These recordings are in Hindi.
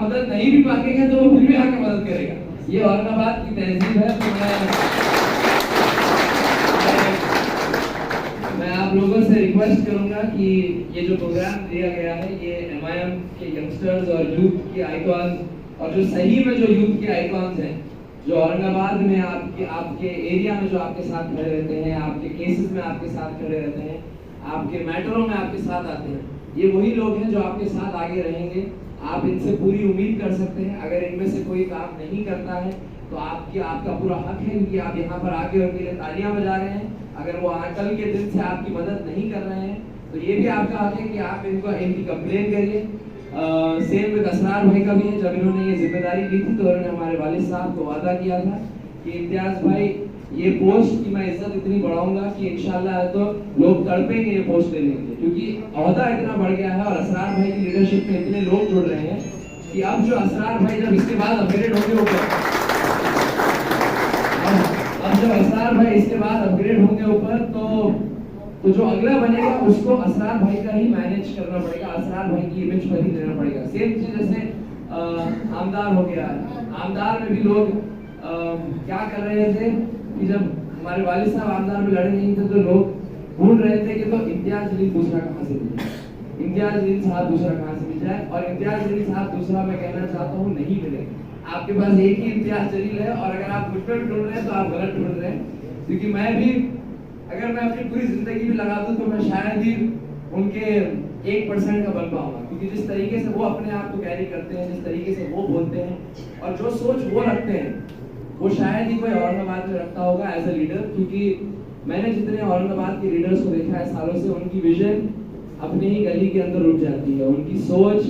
मदद नहीं भी मांगेंगे तो वो फिर भी आके मदद करेगा। ये औरंगाबाद की तहजीब है। तो मैं आप लोगों से रिक्वेस्ट करूंगा कि ये जो प्रोग्राम दिया गया है ये एमआईएम के यंगस्टर्स और यूथ के आइकॉन्स और जो सही में जो यूथ के आइकॉन्स हैं, जो औरंगाबाद में आपके एरिया में जो आपके साथ खड़े रहते हैं, आपके केसेस में आपके साथ खड़े रहते हैं, आपके मैटरों में आपके साथ आते हैं, ये वही लोग हैं जो आपके साथ आगे रहेंगे। आप इनसे पूरी उम्मीद कर सकते हैं। अगर इनमें से कोई काम नहीं करता है तो आपका पूरा हक है कि आप यहाँ पर आके उनके लिए तालियां बजा रहे हैं। अगर वो कल के दिन से आपकी मदद नहीं कर रहे हैं तो ये भी आपका हक है कि आप इनकी कंप्लेन करिए। सेम विद असरार भाई का भी है। जब इन्होंने ये जिम्मेदारी ली थी तो उन्होंने हमारे वालिद साहब को वादा किया था कि इम्तियाज भाई ये पोस्ट की मैं इज्जत इतनी बढ़ाऊंगा कि इंशाल्लाह तो लोग तड़पेंगे ये पोस्ट लेने के लिए, क्योंकि ओहदा इतना बढ़ गया है और असरार भाई की लीडरशिप में इतने लोग जुड़ रहे हैं कि अब जो असरार भाई जब इसके बाद अपग्रेड होंगे ऊपर, अब जब असरार भाई इसके बाद अपग्रेड होंगे ऊपर तो जो अगला बनेगा उसको असरार भाई का ही मैनेज करना पड़ेगा, असरार भाई की इमेज पर ही देना पड़ेगा। सेम चीज जैसे आमदार हो गया, आमदार में भी लोग क्या कर रहे थे कि जब हमारे वालिद साहब आमदार में लड़े नहीं थे तो लोग ढूंढ रहे थे कि तो इम्तियाज जलील दूसरा कहाँ से मिल जाए, इम्तियाज जलील साहब दूसरा कहाँ से मिल जाए। और इम्तियाज जलील साहब दूसरा मैं कहना चाहता हूँ नहीं मिलेगा। आपके पास एक ही इम्तियाज जलील है और अगर आप मुझ पर ढूंढ रहे हैं तो आप गलत ढूंढ रहे हैं। क्योंकि मैं भी अगर मैं अपनी पूरी जिंदगी भी लगा दूं तो मैं शायद ही उनके 1% का बन पाऊंगा, क्योंकि जिस तरीके से वो अपने आप को कैरी करते हैं, जिस तरीके से वो बोलते हैं और जो सोच वो रखते हैं वो शायद ही कोई औरंगाबाद में रखता होगा एज ए लीडर। क्योंकि मैंने जितने औरंगाबाद के लीडर्स को देखा है सालों से, उनकी विजन अपने ही गली के अंदर रुक जाती है, उनकी सोच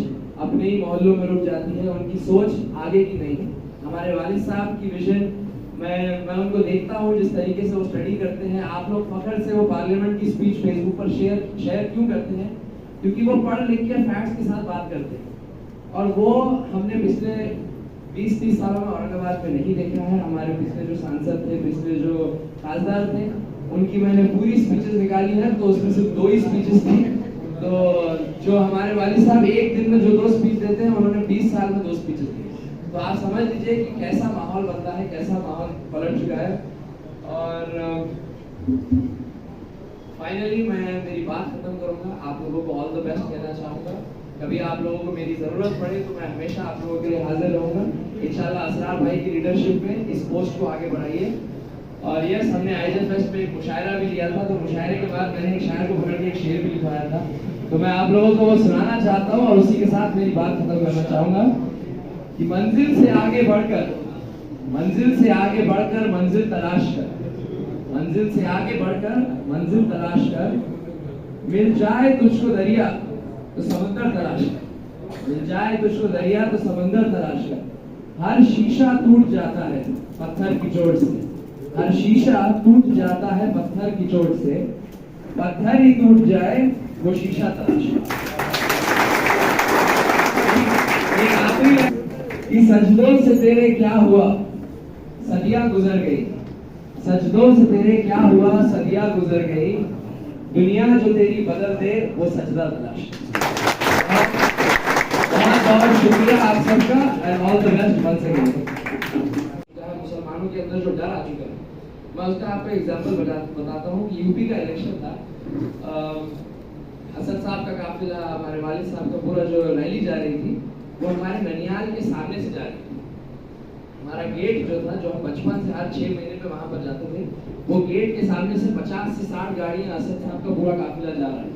अपने ही मोहल्लों में रुक जाती है, उनकी सोच आगे की नहीं है। हमारे वालिद साहब की विजन मैं उनको देखता हूँ जिस तरीके से वो स्टडी करते हैं। आप लोग फखर से वो पार्लियामेंट की स्पीच फेसबुक पर शेयर क्यों करते हैं? क्योंकि वो पढ़ लिख के फैक्ट्स के साथ बात करते हैं और वो हमने पिछले 20-30 सालों में औरंगाबाद में नहीं देखा है। हमारे पिछले जो सांसद थे, पिछले जो खासदार थे, उनकी मैंने पूरी स्पीचेस निकाली है तो उसमें सिर्फ 2 ही स्पीचेस थी। तो जो हमारे वालिद साहब एक दिन में जो 2 स्पीच देते हैं उन्होंने 20 साल में 2 स्पीचेस दी। तो आप समझ लीजिए कि कैसा माहौल बनता है, कैसा माहौल पलट चुका है। और फाइनली मैं मेरी बात खत्म करूंगा, आप लोगों को ऑल द बेस्ट कहना चाहूंगा। कभी आप लोगों को मेरी जरूरत पड़े तो मैं हमेशा आप लोगों के लिए हाजिर रहूंगा। इंशाल्लाह असरार भाई की लीडरशिप में इस पोस्ट को आगे बढ़ाइए। और यस, हमने आईजे फेस्ट में एक मुशायरा भी लिया था, तो मुशायरे के बाद मैंने एक शायर को पकड़ के एक शेर भी लिखवाया था, तो मैं आप लोगों को वो सुनाना चाहता हूँ और उसी के साथ मेरी बात खत्म करना चाहूंगा कि मंजिल से आगे बढ़कर मंजिल तलाश कर, मंजिल से आगे बढ़कर मंजिल तलाश कर, मिल जाए तुझको दरिया तो समंदर तलाश कर, मिल जाए तुझको दरिया तो समंदर तलाश कर। हर शीशा टूट जाता है पत्थर की चोट से, हर शीशा टूट जाता है पत्थर की चोट से, पत्थर ही टूट जाए वो शीशा तलाश कर। एक आखिरी कि सजदों से तेरे क्या हुआ सदियां गुजर गई, सजदों से तेरे क्या हुआ सदियां गुजर गई, दुनिया जो तेरी बदल दे वो सजदा तलाश। बहुत शुक्रिया आप सबका and all the best once again. मुसलमानों के अंदर जो डर आ चुका है, मैं उसका आपको एग्जांपल बताता हूँ कि यूपी का इलेक्शन था। असद साहब का काफिला, हमारे वालिद साहब का पूरा जो रैली जा रही थी वो हमारे ननियाल के सामने से जा रही थी। हमारा गेट जो था, जो हम बचपन से हर 6 महीने में वहां पर जाते थे, वो गेट के सामने से 50 से 60 गाड़ियां असद साहब का पूरा काफिला जा रहा है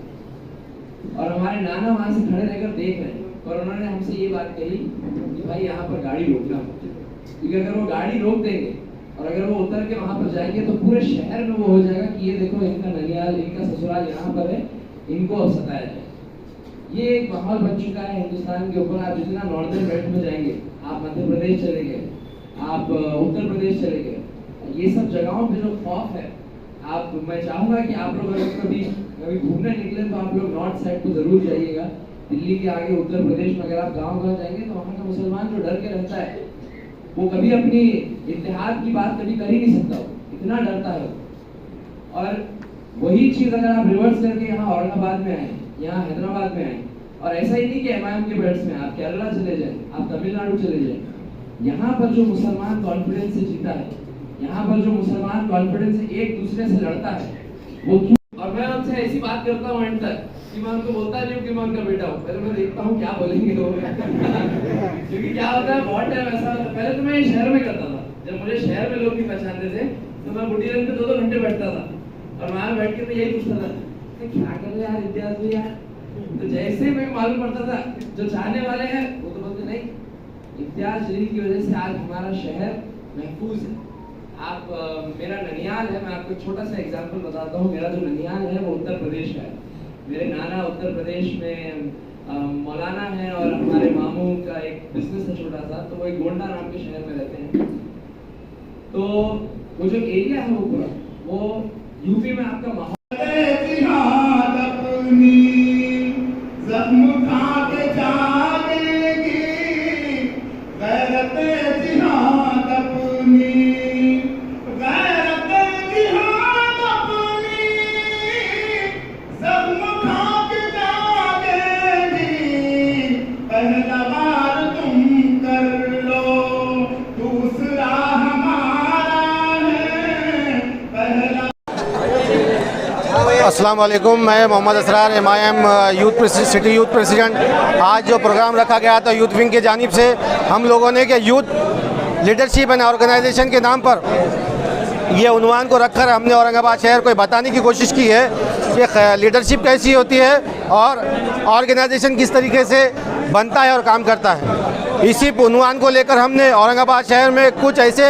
और हमारे नाना वहां से खड़े रहकर देख रहे हैं। और उन्होंने हमसे ये बात कही कि भाई यहाँ पर गाड़ी रोकना, क्योंकि अगर वो गाड़ी रोक देंगे और अगर वो उतर के वहां पर जाएंगे तो पूरे शहर में वो हो जाएगा कि ये देखो इनका ननियाल, इनका ससुराल यहाँ पर है, इनको अब सताया जाए। ये एक माहौल बन चुका है हिंदुस्तान के ऊपर। आप जितना नॉर्दर्न बेल्ट में जाएंगे, आप मध्य प्रदेश चले गए, आप उत्तर प्रदेश चले गए, ये सब जगहों पे जो खौफ है, आप मैं चाहूंगा कि आप लोग अगर कभी घूमने निकले तो आप लोग नॉर्थ साइड को जरूर जाइएगा। दिल्ली के आगे उत्तर प्रदेश में अगर आप गाँव जाएंगे तो वहाँ का मुसलमान जो डर के रहता है वो कभी अपनी इत्तेहाद की बात कभी कर ही नहीं सकता, इतना डरता है। और वही चीज अगर आप रिवर्स करके यहाँ औरंगाबाद में आए, यहाँ हैदराबाद में आए, और ऐसा ही नहीं कि एमआईएम के बेल्ट में, आप केरला चले जाए, आप तमिलनाडु चले जाए, यहाँ पर जो मुसलमान कॉन्फिडेंस से जीता है, यहाँ पर जो मुसलमान कॉन्फिडेंस से एक दूसरे से लड़ता है, वो क्यों? और मैं उनसे ऐसी बात करता हूँ एंड तक कि मैं उनको बोलता नहीं हूँ कि मैं उनका बेटा हूँ, पहले मैं देखता हूँ क्या बोलेंगे लोग क्योंकि क्या होता है बहुत टाइम ऐसा, पहले तो मैं शहर में करता था, जब मुझे शहर में लोग नहीं पहचानते थे तो मैं बुढ़ी रंग पे 2-2 घंटे बैठता था और वहां बैठ के मैं यही पूछता था क्या कर रहे यार इम्तियाज भी यार, तो जैसे मैं मालूम पड़ता था जो चाहने वाले हैं वो तो बोलते नहीं, इम्तियाज जलील की वजह से आज हमारा शहर महफूज है। आप मेरा ननियाल है, मैं आपको छोटा सा एग्जांपल बताता हूँ। मेरा जो ननियाल है वो उत्तर प्रदेश का है। मेरे नाना उत्तर प्रदेश में मौलाना है और हमारे मामू का एक बिजनेस है छोटा सा, तो वो एक गोंडा नाम के शहर में रहते हैं। तो वो जो एरिया है वो पूरा वो यूपी में आपका माहौल अस्सलाम वालेकुम। मैं Mohammed Asrar MIM city youth president. आज जो प्रोग्राम रखा गया था यूथ विंग की जानिब से, हम लोगों ने कि यूथ लीडरशिप एंड ऑर्गेनाइजेशन के नाम पर ये उन्वान को रखकर हमने औरंगाबाद शहर को बताने की कोशिश की है कि लीडरशिप कैसी होती है और ऑर्गेनाइजेशन किस तरीके से बनता है और काम करता है। इसी उन्वान को लेकर हमने औरंगाबाद शहर में कुछ ऐसे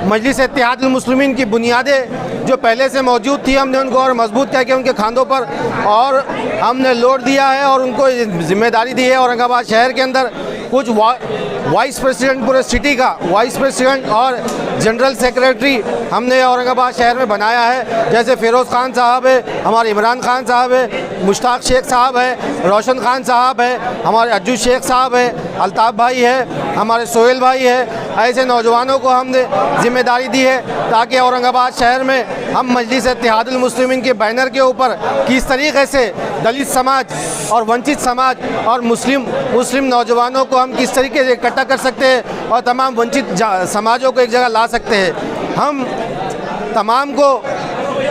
मजलिस इत्तेहादुल मुस्लिमीन की बुनियादें जो पहले से मौजूद थी, हमने उनको और मजबूत करके उनके खांधों पर और हमने लोड दिया है और उनको जिम्मेदारी दी है। औरंगाबाद शहर के अंदर कुछ वाइस प्रेसिडेंट, पूरे सिटी का वाइस प्रेसिडेंट और जनरल सेक्रेटरी हमने औरंगाबाद शहर में बनाया है। जैसे फ़िरोज़ खान साहब है, हमारे इमरान खान साहब है, मुश्ताक शेख साहब है, रोशन खान साहब है, हमारे अज्जू शेख साहब है, अल्ताफ़ भाई है, हमारे सोहेल भाई है। ऐसे नौजवानों को हमने जिम्मेदारी दी है ताकि औरंगाबाद शहर में हम मजलिस इत्तेहादुल मुस्लिमीन के बैनर के ऊपर किस तरीके से दलित समाज और वंचित समाज और मुस्लिम नौजवानों को हम किस तरीके से इकट्ठा कर सकते हैं और तमाम वंचित समाजों को एक जगह ला सकते हैं। हम तमाम को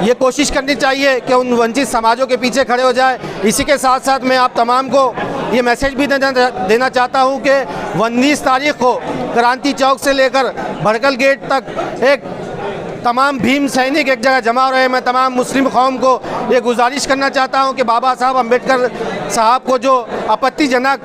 ये कोशिश करनी चाहिए कि उन वंचित समाजों के पीछे खड़े हो जाए। इसी के साथ साथ मैं आप तमाम को ये मैसेज भी देना चाहता हूँ कि 19 तारीख को क्रांति चौक से लेकर भड़कल गेट तक एक तमाम भीम सैनिक एक जगह जमा हो रहे हैं। मैं तमाम मुस्लिम कौम को ये गुजारिश करना चाहता हूँ कि बाबा साहब अम्बेडकर साहब को जो आपत्तिजनक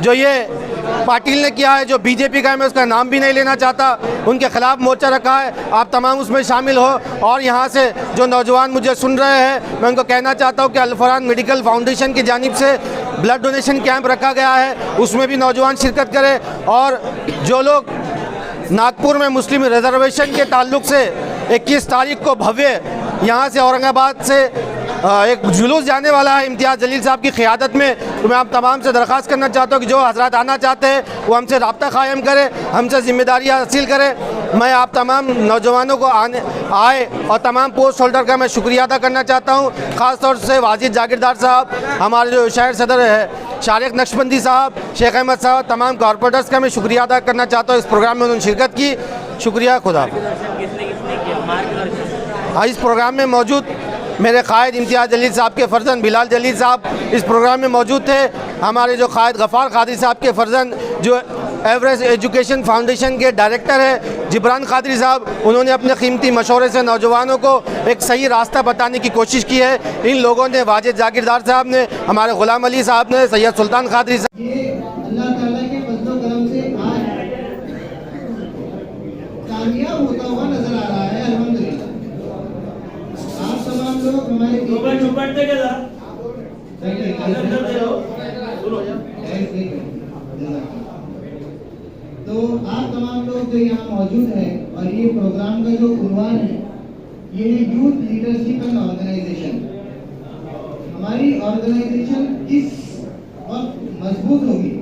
जो ये पाटिल ने किया है, जो बीजेपी का है, मैं उसका नाम भी नहीं लेना चाहता, उनके खिलाफ मोर्चा रखा है, आप तमाम उसमें शामिल हो। और यहाँ से जो नौजवान मुझे सुन रहे हैं, मैं उनको कहना चाहता हूँ कि अल-फरहान मेडिकल फाउंडेशन की जानिब से ब्लड डोनेशन कैंप रखा गया है, उसमें भी नौजवान शिरकत करें। और जो लोग नागपुर में मुस्लिम रिजर्वेशन के ताल्लुक से 21 तारीख को भव्य यहाँ से औरंगाबाद से एक जुलूस जाने वाला है इम्तियाज़ जलील साहब की क़ियादत में, तो मैं आप तमाम से दरख्वास्त करना चाहता हूँ कि जो हजरात आना चाहते हैं वो हमसे रब्ता कायम करें, हमसे जिम्मेदारियाँ हासिल करें। मैं आप तमाम नौजवानों को आए और तमाम पोस्ट होल्डर का मैं शुक्रिया अदा करना चाहता हूँ। ख़ास तौर से वाजिद जागीरदार साहब, हमारे जो शहर सदर है शारिक नक्शबंदी साहब, शेख अहमद साहब, तमाम कॉरपोरेटर्स का मैं शुक्रिया अदा करना चाहता हूँ। इस प्रोग्राम में उन्होंने शिरकत की, शुक्रिया। खुदा। इस प्रोग्राम में मौजूद मेरे कायद इम्तियाज़ जलील साहब के फ़र्जंद बिलाल जलील साहब इस प्रोग्राम में मौजूद थे। हमारे जो कायद गफ़ार कादरी साहब के फ़र्जंद जो एवरेज एजुकेशन फाउंडेशन के डायरेक्टर है जिब्रान कादरी साहब, उन्होंने अपने कीमती मशवरे से नौजवानों को एक सही रास्ता बताने की कोशिश की है। इन लोगों ने, वाजिद जागीरदार साहब ने, हमारे ग़ुलाम अली साहब ने, सैयद सुल्तान कादरी साहब, कामयाब होता हुआ नजर आ रहा है। अल्हम्दुलिल्लाह आप तमाम लोग हमारे तो आप तमाम लोग जो यहाँ मौजूद हैं और ये प्रोग्राम का जो उन्वान है ये है यूथ लीडरशिप एंड ऑर्गेनाइजेशन। हमारी ऑर्गेनाइजेशन किस वक्त मजबूत होगी,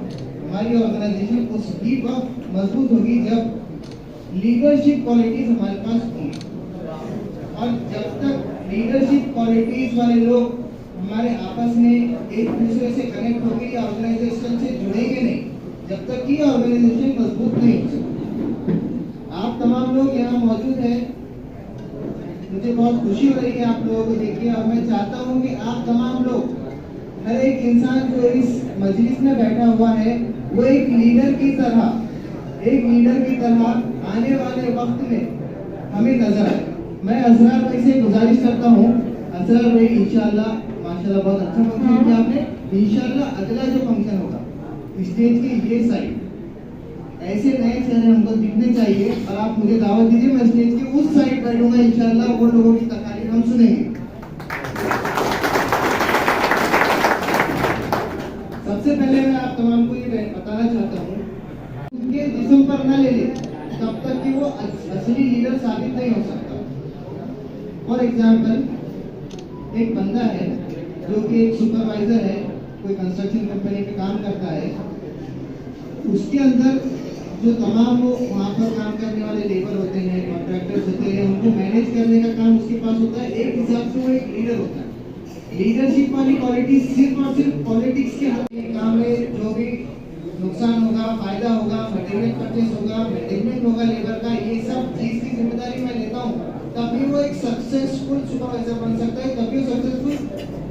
हमारी ऑर्गेनाइजेशन उस भी वक्त मजबूत होगी जब लीडरशिप क्वालिटीज हमारे पास होंगी। और जब तक लीडरशिप क्वालिटीज वाले लोग हमारे आपस में एक दूसरे से कनेक्ट होंगे या ऑर्गेनाइजेशन से जुड़ेंगे नहीं जब तक कि ऑर्गेनाइजेशन मजबूत नहीं हो सकती। आप तमाम लोग यहाँ मौजूद हैं, मुझे बहुत खुशी हो रही है आप लोगों को देख के, और मैं चाहता हूँ कि आप तमाम लोग, हर एक इंसान जो इस मजलिस में बैठा हुआ है वो एक लीडर की तरह आने वाले वक्त में हमें नजर आए। मैं असरार भाई से गुजारिश करता हूँ, असरार भाई इंशाल्लाह माशाल्लाह बहुत अच्छा फंक्शन किया आपने, इंशाल्लाह अगला जो फंक्शन होगा स्टेज की ये साइड ऐसे नए चेहरे हमको दिखने चाहिए, और आप मुझे दावत दीजिए, मैं स्टेज की उस साइड बैठूंगा इंशाल्लाह, वो लोगों की तकारीर हम सुनेंगे। सबसे पहले मैं आप तमाम को ये बताना चाहता हूँ, उनके जिस्म पर न ले ले तब तक कि वो असली लीडर साबित नहीं हो सकता। फॉर एग्जाम्पल, एक बंदा है जो कि एक सुपरवाइजर है, कोई कंस्ट्रक्शन कंपनी में काम करता है, उसके अंदर जो तमाम वो वहाँ पर काम करने वाले लेबर होते हैं, कॉन्ट्रैक्टर्स होते हैं, उनको मैनेज करने का काम उसके पास होता है। एक हिसाब से वो एक लीडर होता है। लीडरशिप वाली क्वालिटी सिर्फ और सिर्फ पॉलिटिक्स के काम में जो भी नुकसान होगा, फायदा होगा, मटेरियल परचेस होगा, मैनेजमेंट होगा लेबर का, ये सब चीज की जिम्मेदारी मैं लेता हूँ, तभी वो एक सक्सेसफुल सुपरवाइजर बन सकता है, तभी वो सक्सेसफुल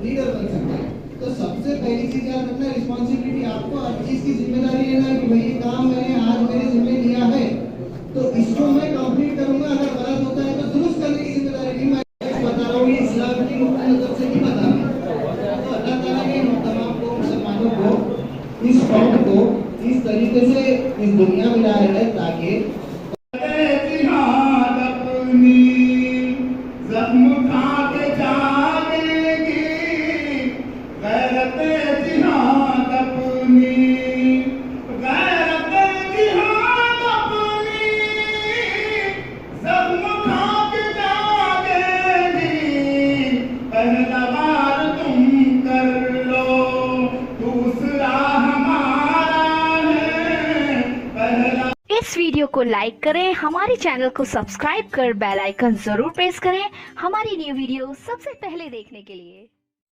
लीडर बन सकता है। तो सबसे पहली चीज याद रखना, रिस्पॉन्सिबिलिटी आपको हर चीज की जिम्मेदारी लेना है कि भाई ये काम मैंने आज मेरे जिम्मे लिया है तो इसको मैं कंप्लीट करूंगा, अगर गलत होता है तो दुरुस्त करने की जिम्मेदारी नहीं मैं बता रहा हूँ, ये इस्लाम की नजर से नहीं बता रहा। तो अल्लाह ताला ने हम तमाम को, मुसलमानों को, इस कौम को इस तरीके से इस दुनिया में लाया है ताकि इस वीडियो को लाइक करें, हमारे चैनल को सब्सक्राइब कर बेल आइकन जरूर प्रेस करें हमारी न्यू वीडियो सबसे पहले देखने के लिए।